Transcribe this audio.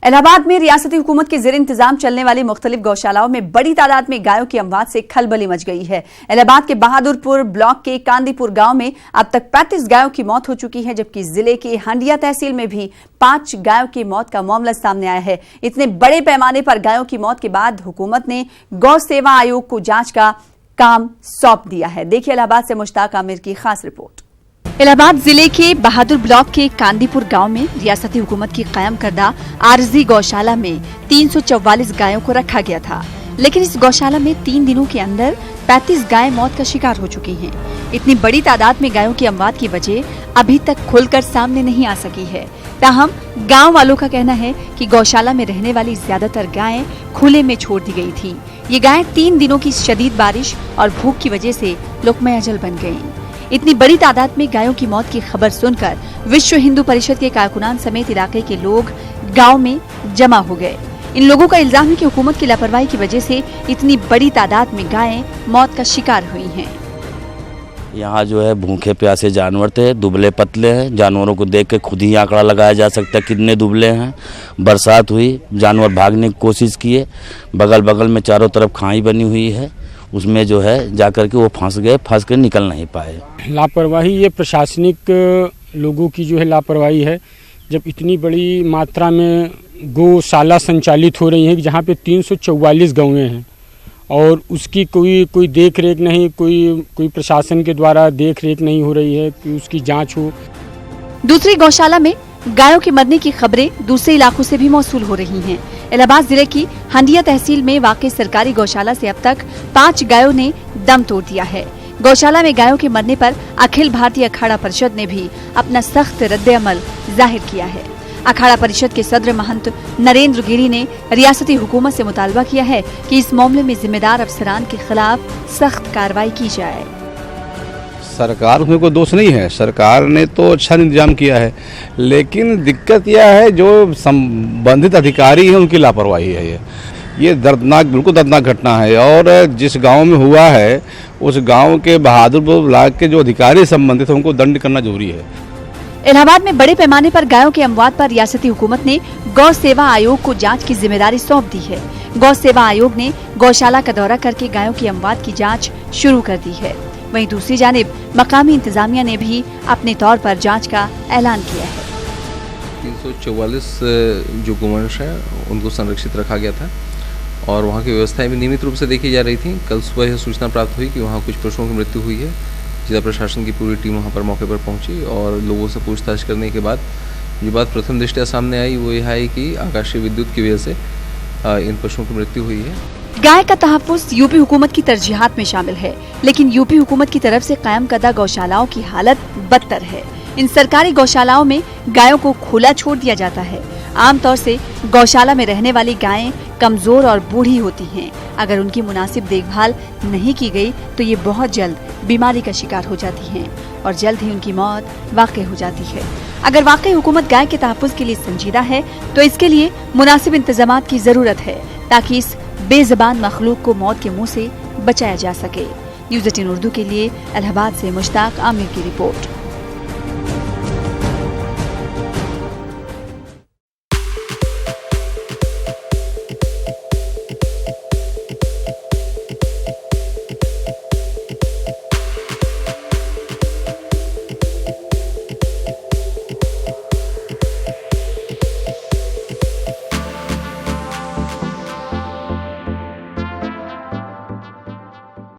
इलाहाबाद में रियासती हुकूमत के ज़ेर इंतजाम चलने वाली मुख्तलिफ गौशालाओं में बड़ी तादाद में गायों की अमवात से खलबली मच गई है। इलाहाबाद के बहादुरपुर ब्लॉक के कांदीपुर गांव में अब तक 35 गायों की मौत हो चुकी है, जबकि जिले की हंडिया तहसील में भी 5 गायों की मौत का मामला सामने आया है। इतने बड़े पैमाने पर गायों की मौत के बाद हुकूमत ने गौ सेवा आयोग को जांच का काम सौंप दिया है। देखिए इलाहाबाद से मुश्ताक आमिर की खास रिपोर्ट। इलाहाबाद जिले के बहादुर ब्लॉक के कांदीपुर गांव में रियासती हुकूमत की कायम करदा आरजी गौशाला में 344 गायों को रखा गया था, लेकिन इस गौशाला में 3 दिनों के अंदर 35 गायें मौत का शिकार हो चुकी हैं। इतनी बड़ी तादाद में गायों की अमवात की वजह अभी तक खुलकर सामने नहीं आ सकी है। ताहम गांव वालों का कहना है कि गौशाला में रहने वाली ज्यादातर गायें खुले में छोड़ दी गई थी। ये गायें 3 दिनों की शदीद बारिश और भूख की वजह से लुकमा अजल बन गयीं। इतनी बड़ी तादाद में गायों की मौत की खबर सुनकर विश्व हिंदू परिषद के कारकुनान समेत इलाके के लोग गांव में जमा हो गए। इन लोगों का इल्जाम है कि हुकूमत की लापरवाही की वजह से इतनी बड़ी तादाद में गायें मौत का शिकार हुई हैं। यहाँ जो है भूखे प्यासे जानवर थे, दुबले पतले हैं। जानवरों को देख के खुद ही आंकड़ा लगाया जा सकता है कितने दुबले हैं। बरसात हुई, जानवर भागने की कोशिश किए, बगल बगल में चारों तरफ खाई बनी हुई है, उसमें जो है जाकर के वो फंस गए, फंस के निकल नहीं पाए। लापरवाही ये प्रशासनिक लोगों की जो है लापरवाही है। जब इतनी बड़ी मात्रा में गौशाला संचालित हो रही है जहाँ पे 344 गौएं हैं और उसकी कोई देख रेख नहीं, कोई प्रशासन के द्वारा देख रेख नहीं हो रही है कि उसकी जांच हो। दूसरी गौशाला में गायों के मरने की खबरें दूसरे इलाकों से भी मौसूल हो रही हैं। इलाहाबाद जिले की हंडिया तहसील में वाक़ई सरकारी गौशाला से अब तक 5 गायों ने दम तोड़ दिया है। गौशाला में गायों के मरने पर अखिल भारतीय अखाड़ा परिषद ने भी अपना सख्त रद्द-ए-अमल जाहिर किया है। अखाड़ा परिषद के सदर महंत नरेंद्र गिरी ने रियासती हुकूमत से मुतालबा किया है कि इस मामले में जिम्मेदार अफसरान के खिलाफ सख्त कार्रवाई की जाए। सरकार उसमें कोई दोष नहीं है, सरकार ने तो अच्छा इंतजाम किया है, लेकिन दिक्कत यह है जो संबंधित अधिकारी हैं उनकी लापरवाही है। ये दर्दनाक, बिल्कुल दर्दनाक घटना है और जिस गांव में हुआ है उस गांव के बहादुरपुर ब्लॉक के जो अधिकारी संबंधित हैं उनको दंड करना जरूरी है। इलाहाबाद में बड़े पैमाने पर गायों के अमवात पर रियासती हुकूमत ने गौ सेवा आयोग को जांच की जिम्मेदारी सौंप दी है। गौ सेवा आयोग ने गौशाला का दौरा करके गायों की अमवात की जांच शुरू कर दी है। वहीं दूसरी जानिब मकामी इंतजामिया ने भी अपने तौर पर जांच का ऐलान किया है। 344 जो गोवंश है उनको संरक्षित रखा गया था और वहाँ की व्यवस्थाएं भी नियमित रूप से देखी जा रही थी। कल सुबह यह सूचना प्राप्त हुई कि वहाँ कुछ पशुओं की मृत्यु हुई है। जिला प्रशासन की पूरी टीम वहाँ पर मौके पर पहुँची और लोगों से पूछताछ करने के बाद ये बात प्रथम दृष्टया सामने आई, वो यह है कि आकाशीय विद्युत की वजह से इन पशुओं की मृत्यु हुई है। गाय का तहफ्फुज़ यूपी हुकूमत की तरजीहात में शामिल है, लेकिन यूपी हुकूमत की तरफ से कायम करदा गौशालाओं की हालत बदतर है। इन सरकारी गौशालाओं में गायों को खुला छोड़ दिया जाता है। आमतौर से गौशाला में रहने वाली गायें कमजोर और बूढ़ी होती हैं। अगर उनकी मुनासिब देखभाल नहीं की गई तो ये बहुत जल्द बीमारी का शिकार हो जाती हैं और जल्द ही उनकी मौत वाक़ई हो जाती है। अगर वाकई हुकूमत गाय के तहफ्फुज़ के लिए संजीदा है तो इसके लिए मुनासिब इंतजामात की जरूरत है ताकि इस बेज़बान मखलूक को मौत के मुंह से बचाया जा सके। न्यूज 18 उर्दू के लिए इलाहाबाद से मुश्ताक आमिर की रिपोर्ट।